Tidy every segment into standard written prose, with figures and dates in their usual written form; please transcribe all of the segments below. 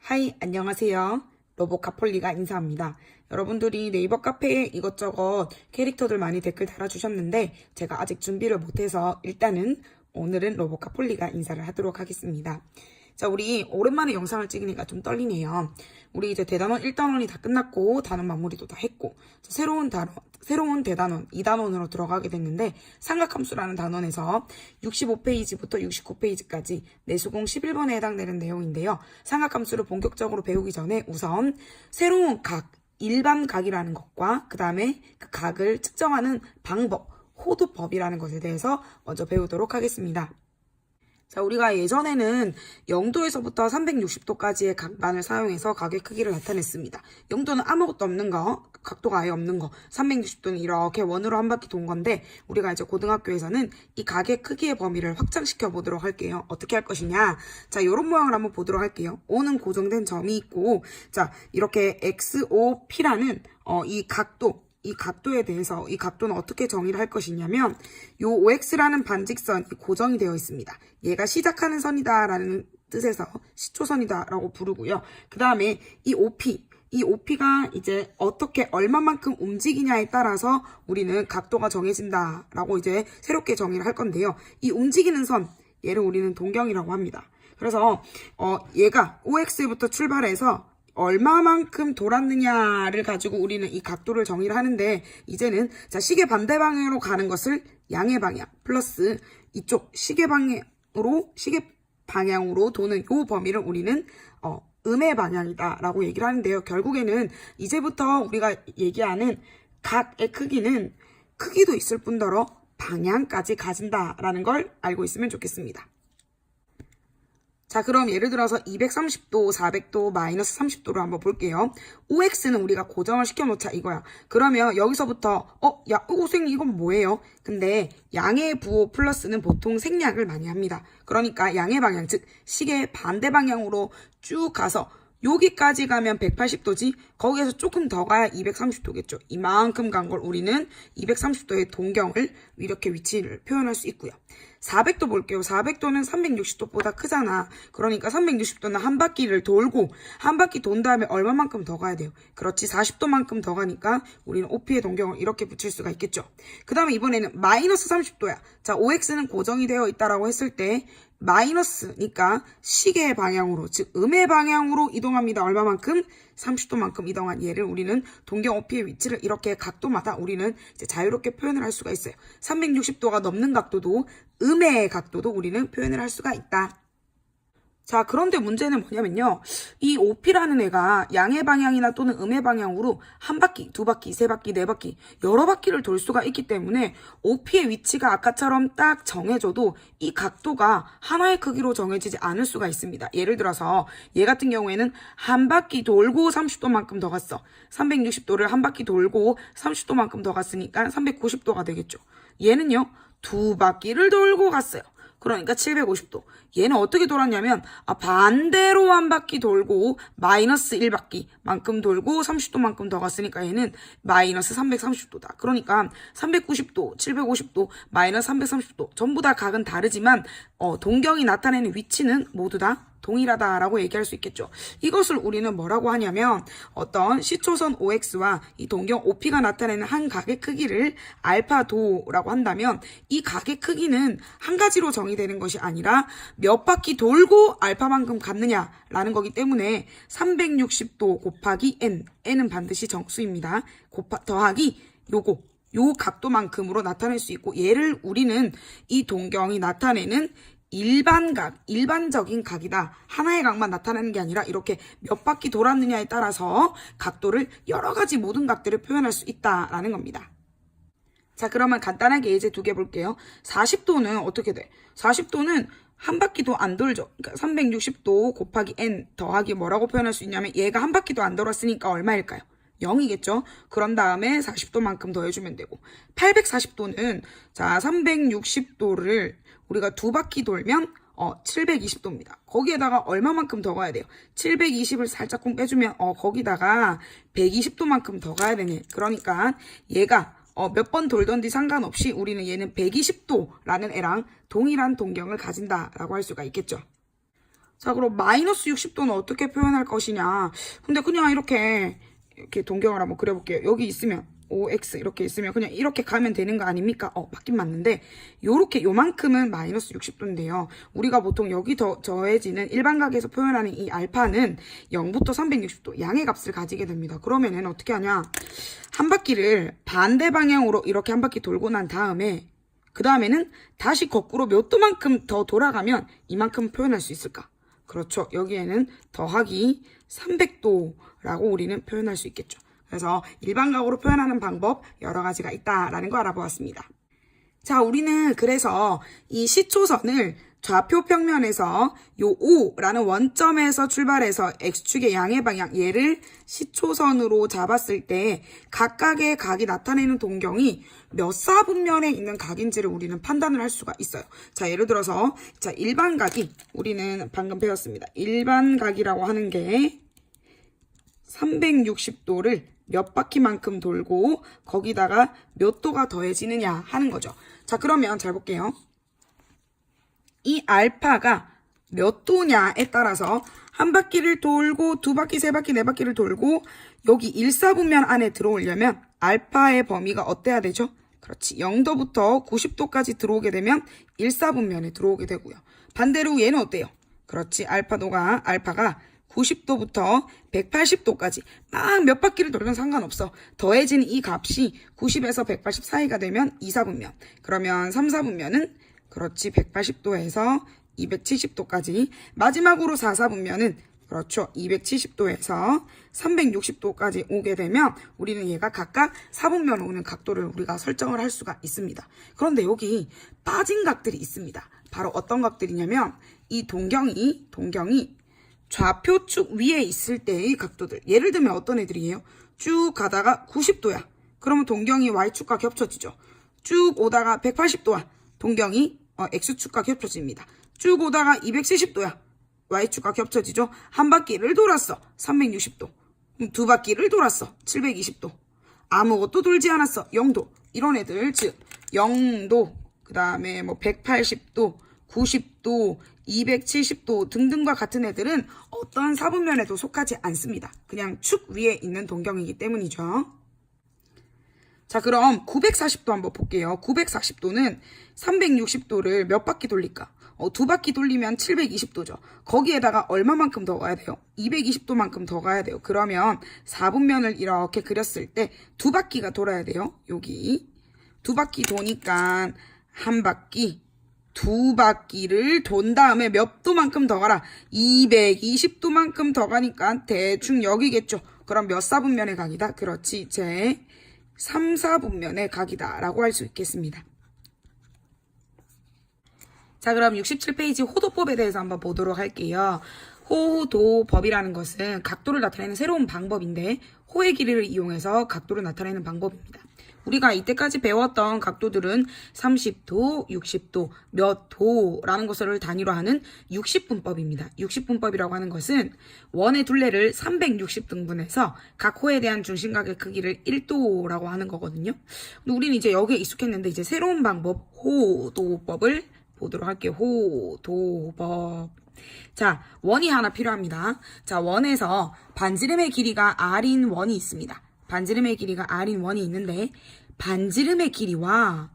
하이, 안녕하세요. 로보카폴리가 인사합니다. 여러분들이 네이버 카페에 이것저것 캐릭터들 많이 댓글 달아주셨는데 제가 아직 준비를 못해서 일단은 오늘은 로보카폴리가 인사를 하도록 하겠습니다. 자, 우리 오랜만에 영상을 찍으니까 좀 떨리네요. 우리 이제 대단원 1단원이 다 끝났고 단원 마무리도 다 했고 새로운 대단원 2단원으로 들어가게 됐는데 삼각함수라는 단원에서 65페이지부터 69페이지까지 내수공 11번에 해당되는 내용인데요. 삼각함수를 본격적으로 배우기 전에 우선 새로운 각, 일반 각이라는 것과 그 다음에 그 각을 측정하는 방법, 호도법이라는 것에 대해서 먼저 배우도록 하겠습니다. 자, 우리가 예전에는 0도에서부터 360도까지의 각만을 사용해서 각의 크기를 나타냈습니다. 0도는 아무것도 없는 거, 각도가 아예 없는 거, 360도는 이렇게 원으로 한 바퀴 돈 건데 우리가 이제 고등학교에서는 이 각의 크기의 범위를 확장시켜 보도록 할게요. 어떻게 할 것이냐? 자, 이런 모양을 한번 보도록 할게요. O는 고정된 점이 있고, 자, 이렇게 XOP라는 이 각도에 대해서 이 각도는 어떻게 정의를 할 것이냐면 요 OX라는 반직선이 고정이 되어 있습니다. 얘가 시작하는 선이다라는 뜻에서 시초선이다라고 부르고요. 그 다음에 이 OP가 이제 어떻게 얼마만큼 움직이냐에 따라서 우리는 각도가 정해진다라고 이제 새롭게 정의를 할 건데요. 이 움직이는 선, 얘를 우리는 동경이라고 합니다. 그래서 얘가 OX부터 출발해서 얼마만큼 돌았느냐를 가지고 우리는 이 각도를 정의를 하는데 이제는 자, 시계 반대 방향으로 가는 것을 양의 방향 플러스 이쪽 시계 방향으로 도는 이 범위를 우리는 음의 방향이다 라고 얘기를 하는데요. 결국에는 이제부터 우리가 얘기하는 각의 크기는 크기도 있을 뿐더러 방향까지 가진다라는 걸 알고 있으면 좋겠습니다. 자, 그럼 예를 들어서 230도, 400도, 마이너스 30도를 한번 볼게요. OX는 우리가 고정을 시켜놓자 이거야. 그러면 여기서부터 야, 선생님 이건 뭐예요? 근데 양의 부호 플러스는 보통 생략을 많이 합니다. 그러니까 양의 방향, 즉 시계 반대 방향으로 쭉 가서 여기까지 가면 180도지 거기에서 조금 더 가야 230도겠죠. 이만큼 간 걸 우리는 230도의 동경을 이렇게 위치를 표현할 수 있고요. 400도 볼게요. 400도는 360도보다 크잖아. 그러니까 360도는 한 바퀴를 돌고 한 바퀴 돈 다음에 얼마만큼 더 가야 돼요? 그렇지, 40도만큼 더 가니까 우리는 OP의 동경을 이렇게 붙일 수가 있겠죠. 그 다음에 이번에는 마이너스 30도야. 자, OX는 고정이 되어 있다라고 했을 때 마이너스니까 시계의 방향으로, 즉 음의 방향으로 이동합니다. 얼마만큼? 30도만큼 이동한 얘를 우리는 동경 OP의 위치를 이렇게 각도마다 우리는 이제 자유롭게 표현을 할 수가 있어요. 360도가 넘는 각도도 음의 각도도 우리는 표현을 할 수가 있다. 자, 그런데 문제는 뭐냐면요. 이 OP라는 애가 양의 방향이나 또는 음의 방향으로 한 바퀴, 두 바퀴, 세 바퀴, 네 바퀴 여러 바퀴를 돌 수가 있기 때문에 OP의 위치가 아까처럼 딱 정해져도 이 각도가 하나의 크기로 정해지지 않을 수가 있습니다. 예를 들어서 얘 같은 경우에는 한 바퀴 돌고 30도만큼 더 갔어. 360도를 한 바퀴 돌고 30도만큼 더 갔으니까 390도가 되겠죠. 얘는요. 두 바퀴를 돌고 갔어요. 그러니까 750도. 얘는 어떻게 돌았냐면 반대로 한 바퀴 돌고 마이너스 1바퀴만큼 돌고 30도만큼 더 갔으니까 얘는 마이너스 330도다. 그러니까 390도, 750도, 마이너스 330도 전부 다 각은 다르지만 동경이 나타내는 위치는 모두 다 동일하다라고 얘기할 수 있겠죠. 이것을 우리는 뭐라고 하냐면 어떤 시초선 OX와 이 동경 OP가 나타내는 한 각의 크기를 알파도라고 한다면 이 각의 크기는 한 가지로 정의되는 것이 아니라 몇 바퀴 돌고 알파만큼 갔느냐라는 거기 때문에 360도 곱하기 n은 반드시 정수입니다. 더하기 요 각도만큼으로 나타낼 수 있고 얘를 우리는 이 동경이 나타내는 일반적인 각이다. 하나의 각만 나타내는 게 아니라 이렇게 몇 바퀴 돌았느냐에 따라서 각도를 여러 가지 모든 각들을 표현할 수 있다라는 겁니다. 자, 그러면 간단하게 예제 두 개 볼게요. 40도는 어떻게 돼? 40도는 한 바퀴도 안 돌죠. 그러니까 360도 곱하기 n 더하기 뭐라고 표현할 수 있냐면 얘가 한 바퀴도 안 돌았으니까 얼마일까요? 0이겠죠. 그런 다음에 40도만큼 더해주면 되고 840도는 자 360도를 우리가 두 바퀴 돌면 720도입니다. 거기에다가 얼마만큼 더 가야 돼요? 720을 살짝쿵 빼주면 거기다가 120도만큼 더 가야 되네. 그러니까 얘가 몇 번 돌던지 상관없이 우리는 얘는 120도라는 애랑 동일한 동경을 가진다라고 할 수가 있겠죠. 자, 그럼 마이너스 60도는 어떻게 표현할 것이냐. 근데 그냥 이렇게 동경을 한번 그려볼게요. 여기 있으면 5x 이렇게 있으면 그냥 이렇게 가면 되는 거 아닙니까? 맞긴 맞는데 요만큼은 마이너스 60도인데요. 우리가 보통 여기 더해지는 일반각에서 표현하는 이 알파는 0부터 360도 양의 값을 가지게 됩니다. 그러면은 어떻게 하냐. 한 바퀴를 반대 방향으로 이렇게 한 바퀴 돌고 난 다음에 그 다음에는 다시 거꾸로 몇 도만큼 더 돌아가면 이만큼 표현할 수 있을까? 그렇죠. 여기에는 더하기 300도라고 우리는 표현할 수 있겠죠. 그래서 일반각으로 표현하는 방법 여러 가지가 있다라는 거 알아보았습니다. 자, 우리는 그래서 이 시초선을 좌표 평면에서 요 O라는 원점에서 출발해서 X축의 양의 방향, 얘를 시초선으로 잡았을 때 각각의 각이 나타내는 동경이 몇 사분면에 있는 각인지를 우리는 판단을 할 수가 있어요. 자, 예를 들어서 자, 일반각이 우리는 방금 배웠습니다. 일반각이라고 하는 게 360도를 몇 바퀴만큼 돌고 거기다가 몇 도가 더해지느냐 하는 거죠. 자, 그러면 잘 볼게요. 이 알파가 몇 도냐에 따라서 한 바퀴를 돌고 두 바퀴, 세 바퀴, 네 바퀴를 돌고 여기 1사분면 안에 들어오려면 알파의 범위가 어때야 되죠? 그렇지. 0도부터 90도까지 들어오게 되면 1사분면에 들어오게 되고요. 반대로 얘는 어때요? 그렇지. 알파가 90도부터 180도까지 막 몇 바퀴를 돌면 상관없어. 더해진 이 값이 90에서 180 사이가 되면 2사분면. 그러면 3사분면은 그렇지 180도에서 270도까지. 마지막으로 4사분면은 그렇죠 270도에서 360도까지 오게 되면 우리는 얘가 각각 4분면으로 오는 각도를 우리가 설정을 할 수가 있습니다. 그런데 여기 빠진 각들이 있습니다. 바로 어떤 각들이냐면 이 동경이 좌표축 위에 있을 때의 각도들. 예를 들면 어떤 애들이에요? 쭉 가다가 90도야. 그러면 동경이 Y축과 겹쳐지죠. 쭉 오다가 180도야. 동경이 X축과 겹쳐집니다. 쭉 오다가 270도야. Y축과 겹쳐지죠. 한 바퀴를 돌았어. 360도. 두 바퀴를 돌았어. 720도. 아무것도 돌지 않았어. 0도. 이런 애들, 즉 0도, 그 다음에 180도, 90도, 270도 등등과 같은 애들은 어떤 사분면에도 속하지 않습니다. 그냥 축 위에 있는 동경이기 때문이죠. 자, 그럼 940도 한번 볼게요. 940도는 360도를 몇 바퀴 돌릴까? 두 바퀴 돌리면 720도죠. 거기에다가 얼마만큼 더 가야 돼요? 220도만큼 더 가야 돼요. 그러면 4분면을 이렇게 그렸을 때 두 바퀴가 돌아야 돼요. 여기 두 바퀴 도니까 한 바퀴, 두 바퀴를 돈 다음에 몇 도만큼 더 가라? 220도만큼 더 가니까 대충 여기겠죠. 그럼 몇 사분면의 각이다? 그렇지. 제 3, 4분면의 각이다 라고 할 수 있겠습니다. 자, 그럼 67페이지 호도법에 대해서 한번 보도록 할게요. 호도법이라는 것은 각도를 나타내는 새로운 방법인데 호의 길이를 이용해서 각도를 나타내는 방법입니다. 우리가 이때까지 배웠던 각도들은 30도, 60도, 몇 도라는 것을 단위로 하는 60분법입니다. 60분법이라고 하는 것은 원의 둘레를 360등분해서 각 호에 대한 중심각의 크기를 1도라고 하는 거거든요. 근데 우리는 이제 여기에 익숙했는데 이제 새로운 방법 호도법을 보도록 할게요. 호도법. 자, 원이 하나 필요합니다. 자, 원에서 반지름의 길이가 R인 원이 있습니다. 반지름의 길이가 R인 원이 있는데 반지름의 길이와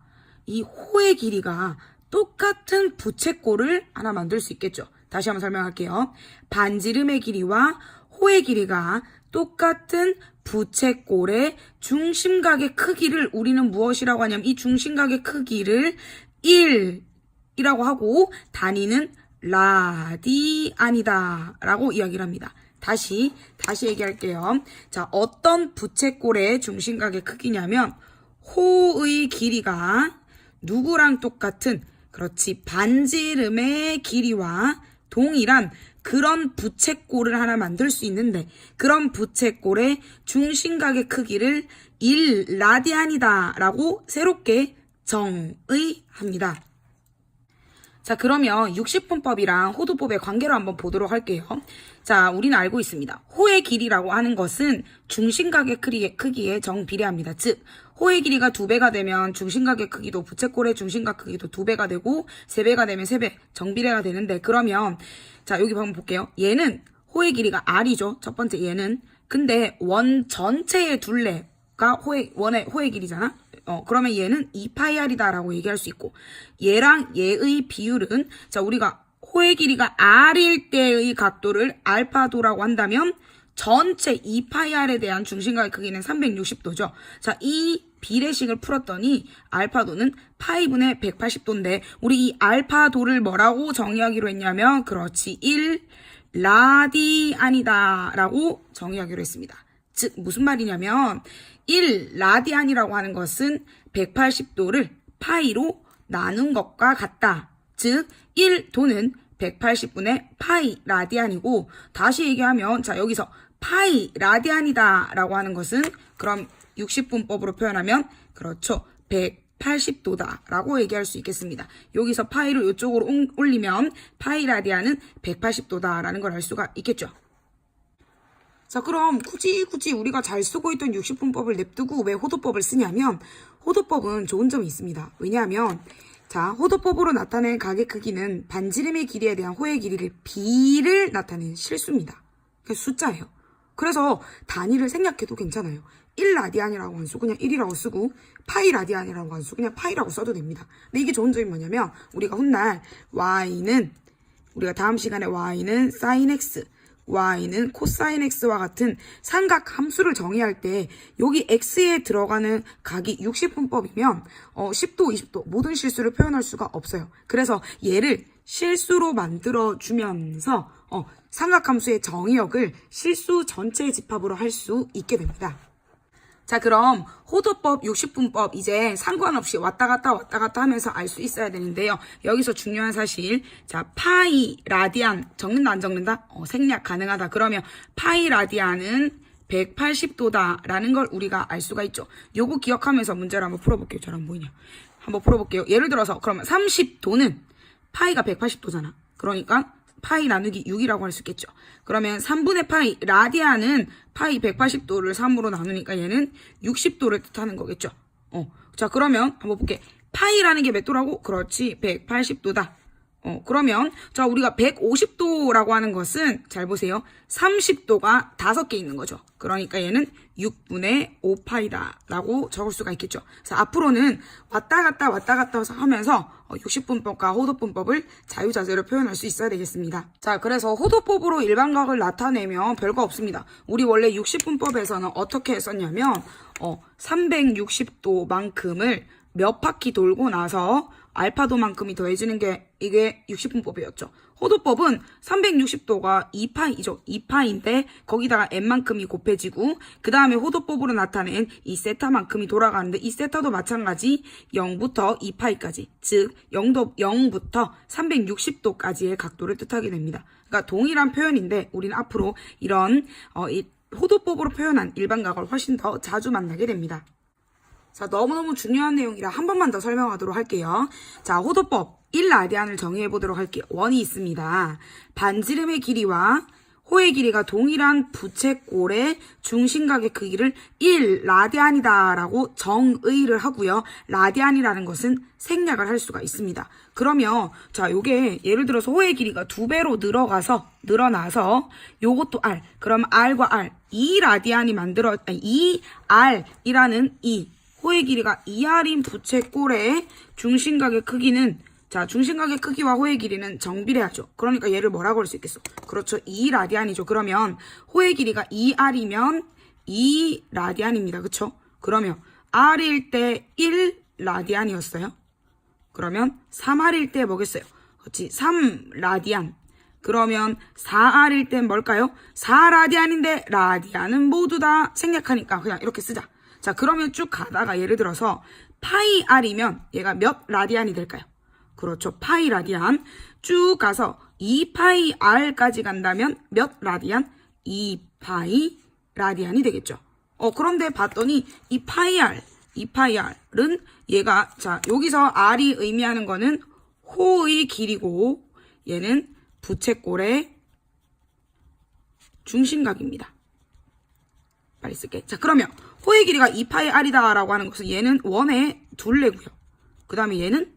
이 호의 길이가 똑같은 부채꼴을 하나 만들 수 있겠죠. 다시 한번 설명할게요. 반지름의 길이와 호의 길이가 똑같은 부채꼴의 중심각의 크기를 우리는 무엇이라고 하냐면 이 중심각의 크기를 1이라고 하고 단위는 라디안이다 라고 이야기를 합니다. 다시 얘기할게요. 자, 어떤 부채꼴의 중심각의 크기냐면 호의 길이가 누구랑 똑같은 그렇지 반지름의 길이와 동일한 그런 부채꼴을 하나 만들 수 있는데 그런 부채꼴의 중심각의 크기를 1라디안이다 라고 새롭게 정의합니다. 자, 그러면 60분법이랑 호도법의 관계를 한번 보도록 할게요. 자, 우리는 알고 있습니다. 호의 길이라고 하는 것은 중심각의 크기에 정비례합니다. 즉, 호의 길이가 2배가 되면 중심각의 크기도 부채꼴의 중심각 크기도 2배가 되고 3배가 되면 3배 정비례가 되는데 그러면 자 여기 한번 볼게요. 얘는 호의 길이가 r이죠. 첫 번째 얘는. 근데 원 전체의 둘레가 호의 길이잖아. 그러면 얘는 2파이r이다 라고 얘기할 수 있고 얘랑 얘의 비율은 자 우리가 호의 길이가 r일 때의 각도를 알파도라고 한다면 전체 2파이r에 대한 중심각의 크기는 360도죠. 자, 이 비례식을 풀었더니 알파도는 파이분의 180도인데 우리 이 알파도를 뭐라고 정의하기로 했냐면 그렇지 1라디안이다 라고 정의하기로 했습니다. 즉 무슨 말이냐면 1라디안이라고 하는 것은 180도를 파이로 나눈 것과 같다. 즉 1도는 180분의 파이 라디안이고 다시 얘기하면 자 여기서 파이 라디안이다 라고 하는 것은 그럼 60분법으로 표현하면 그렇죠 180도다 라고 얘기할 수 있겠습니다. 여기서 파이를 이쪽으로 올리면 파이 라디안은 180도다 라는 걸 알 수가 있겠죠. 자 그럼 굳이 우리가 잘 쓰고 있던 60분법을 냅두고 왜 호도법을 쓰냐면 호도법은 좋은 점이 있습니다. 왜냐하면 자 호도법으로 나타낸 각의 크기는 반지름의 길이에 대한 호의 길이를 비를 나타낸 실수입니다. 그래서 숫자예요. 그래서 단위를 생략해도 괜찮아요. 1라디안이라고 한 수 그냥 1이라고 쓰고 파이 라디안이라고 한 수 그냥 파이라고 써도 됩니다. 근데 이게 좋은 점이 뭐냐면 우리가 훗날 우리가 다음 시간에 y는 sin x y는 코사인 x와 같은 삼각 함수를 정의할 때 여기 x에 들어가는 각이 60분법이면 10도, 20도 모든 실수를 표현할 수가 없어요. 그래서 얘를 실수로 만들어주면서 삼각함수의 정의역을 실수 전체의 집합으로 할 수 있게 됩니다. 자 그럼 호도법 60분법 이제 상관없이 왔다 갔다 하면서 알 수 있어야 되는데요. 여기서 중요한 사실 자 파이 라디안 적는다 안 적는다? 생략 가능하다. 그러면 파이 라디안은 180도다 라는 걸 우리가 알 수가 있죠. 요거 기억하면서 문제를 한번 풀어볼게요. 잘 안 보이냐? 한번 풀어볼게요. 예를 들어서 그러면 30도는 파이가 180도잖아. 그러니까 파이 나누기 6이라고 할 수 있겠죠. 그러면 3분의 파이, 라디안은 파이 180도를 3으로 나누니까 얘는 60도를 뜻하는 거겠죠. 자, 그러면 한번 볼게. 파이라는 게 몇 도라고? 그렇지, 180도다. 그러면 자 우리가 150도라고 하는 것은 잘 보세요. 30도가 5개 있는 거죠. 그러니까 얘는 6분의 5파이다 라고 적을 수가 있겠죠. 자 앞으로는 왔다 갔다 하면서 60분법과 호도분법을 자유자재로 표현할 수 있어야 되겠습니다. 자 그래서 호도법으로 일반각을 나타내면 별거 없습니다. 우리 원래 60분법에서는 어떻게 했었냐면 360도만큼을 몇 바퀴 돌고 나서 알파도만큼이 더해지는 게 이게 60분법이었죠. 호도법은 360도가 2파이죠. 2파인데 거기다가 n만큼이 곱해지고 그 다음에 호도법으로 나타낸 이 세타만큼이 돌아가는데 이 세타도 마찬가지 0부터 2파이까지 즉 0부터 360도까지의 각도를 뜻하게 됩니다. 그러니까 동일한 표현인데 우리는 앞으로 이런 이 호도법으로 표현한 일반각을 훨씬 더 자주 만나게 됩니다. 자, 너무너무 중요한 내용이라 한 번만 더 설명하도록 할게요. 자, 호도법 1라디안을 정의해 보도록 할게요. 원이 있습니다. 반지름의 길이와 호의 길이가 동일한 부채꼴의 중심각의 크기를 1라디안이다 라고 정의를 하고요. 라디안이라는 것은 생략을 할 수가 있습니다. 그러면 자 요게 예를 들어서 호의 길이가 2배로 늘어나서 요것도 R 그럼 R과 R 2R이라는 이 호의 길이가 2R인 부채꼴의 중심각의 크기는 자 중심각의 크기와 호의 길이는 정비례하죠. 그러니까 얘를 뭐라고 할 수 있겠어? 그렇죠. 2라디안이죠. 그러면 호의 길이가 2R이면 2라디안입니다. 그쵸? 그러면 R일 때 1라디안이었어요. 그러면 3R일 때 뭐겠어요? 그렇지. 3라디안. 그러면 4R일 때 뭘까요? 4라디안인데 라디안은 모두 다 생략하니까 그냥 이렇게 쓰자. 자 그러면 쭉 가다가 예를 들어서 파이 R이면 얘가 몇 라디안이 될까요? 그렇죠. 파이 라디안. 쭉 가서 2파이 R까지 간다면 몇 라디안? 2파이 라디안이 되겠죠. 그런데 봤더니 이 파이 R은 얘가 자 여기서 R이 의미하는 거는 호의 길이고 얘는 부채꼴의 중심각입니다. 빨리 쓸게. 자, 그러면 호의 길이가 2파이 r이다 라고 하는 것은 얘는 원의 둘레고요. 그 다음에 얘는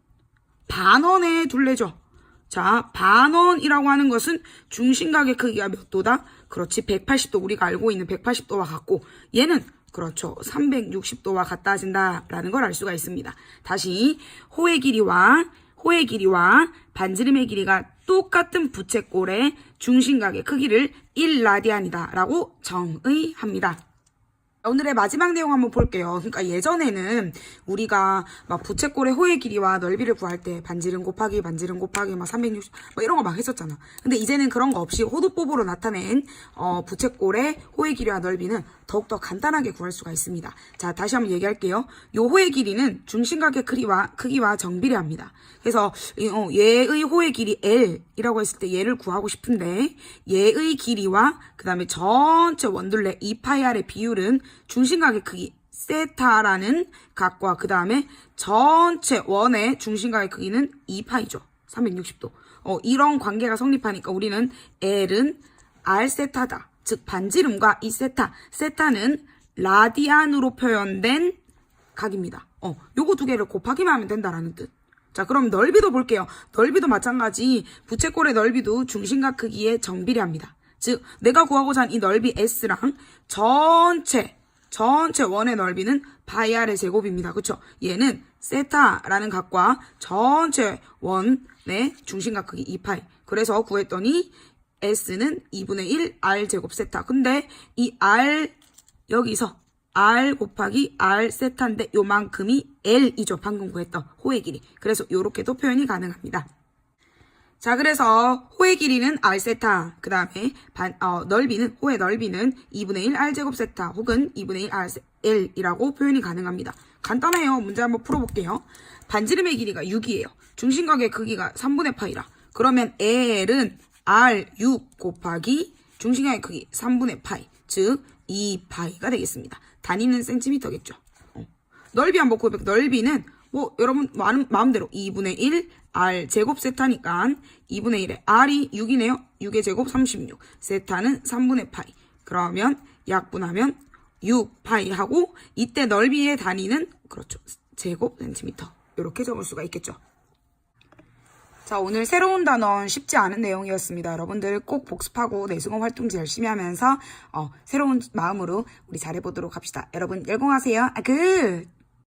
반원의 둘레죠. 자, 반원이라고 하는 것은 중심각의 크기가 몇 도다? 그렇지, 180도, 우리가 알고 있는 180도와 같고, 얘는 그렇죠, 360도와 같아진다 라는 걸 알 수가 있습니다. 다시 호의 길이와 반지름의 길이가 똑같은 부채꼴의 중심각의 크기를 1라디안이다 라고 정의합니다. 오늘의 마지막 내용 한번 볼게요. 그러니까 예전에는 우리가 막 부채꼴의 호의 길이와 넓이를 구할 때 반지름 곱하기 막 360 뭐 이런 거 막 했었잖아. 근데 이제는 그런 거 없이 호도법으로 나타낸 부채꼴의 호의 길이와 넓이는 더욱더 간단하게 구할 수가 있습니다. 자, 다시 한번 얘기할게요. 요 호의 길이는 중심각의 크기와 정비례합니다. 그래서 얘의 호의 길이 L이라고 했을 때 얘를 구하고 싶은데 얘의 길이와 그 다음에 전체 원둘레 2파이r의 비율은 중심각의 크기 세타라는 각과 그 다음에 전체 원의 중심각의 크기는 2파이죠. 360도. 이런 관계가 성립하니까 우리는 L은 R 세타다. 즉 반지름과 이 세타는 라디안으로 표현된 각입니다. 요거 두 개를 곱하기만 하면 된다라는 뜻. 자, 그럼 넓이도 볼게요. 넓이도 마찬가지. 부채꼴의 넓이도 중심각 크기에 정비례합니다. 즉 내가 구하고자 한 이 넓이 S랑 전체 원의 넓이는 파이 r의 제곱입니다. 그쵸? 얘는 세타라는 각과 전체 원의 중심각 크기 2파이. 그래서 구했더니 S는 2분의 1 R 제곱 세타. 근데 이 R 여기서 R 곱하기 R 세타인데 요만큼이 L이죠. 방금 구했던 호의 길이. 그래서 요렇게도 표현이 가능합니다. 자, 그래서 호의 길이는 R 세타, 그 다음에 호의 넓이는 2분의 1 R 제곱 세타 혹은 2분의 1 R L이라고 표현이 가능합니다. 간단해요. 문제 한번 풀어볼게요. 반지름의 길이가 6이에요. 중심각의 크기가 3분의 파이라. 그러면 L은 R6 곱하기 중심각의 크기 3분의 파이, 즉 2파이가 되겠습니다. 단위는 센티미터겠죠. 넓이 한번 구해볼게요. 넓이는 여러분 마음대로 2분의 1 R 제곱 세타니까 2분의 1에 R이 6이네요. 6의 제곱 36. 세타는 3분의 파이. 그러면 약분하면 6파이 하고 이때 넓이의 단위는 그렇죠. 제곱 센티미터. 이렇게 적을 수가 있겠죠. 자, 오늘 새로운 단원 쉽지 않은 내용이었습니다. 여러분들 꼭 복습하고 내수공 활동지 열심히 하면서 새로운 마음으로 우리 잘해보도록 합시다. 여러분 열공하세요. 굿!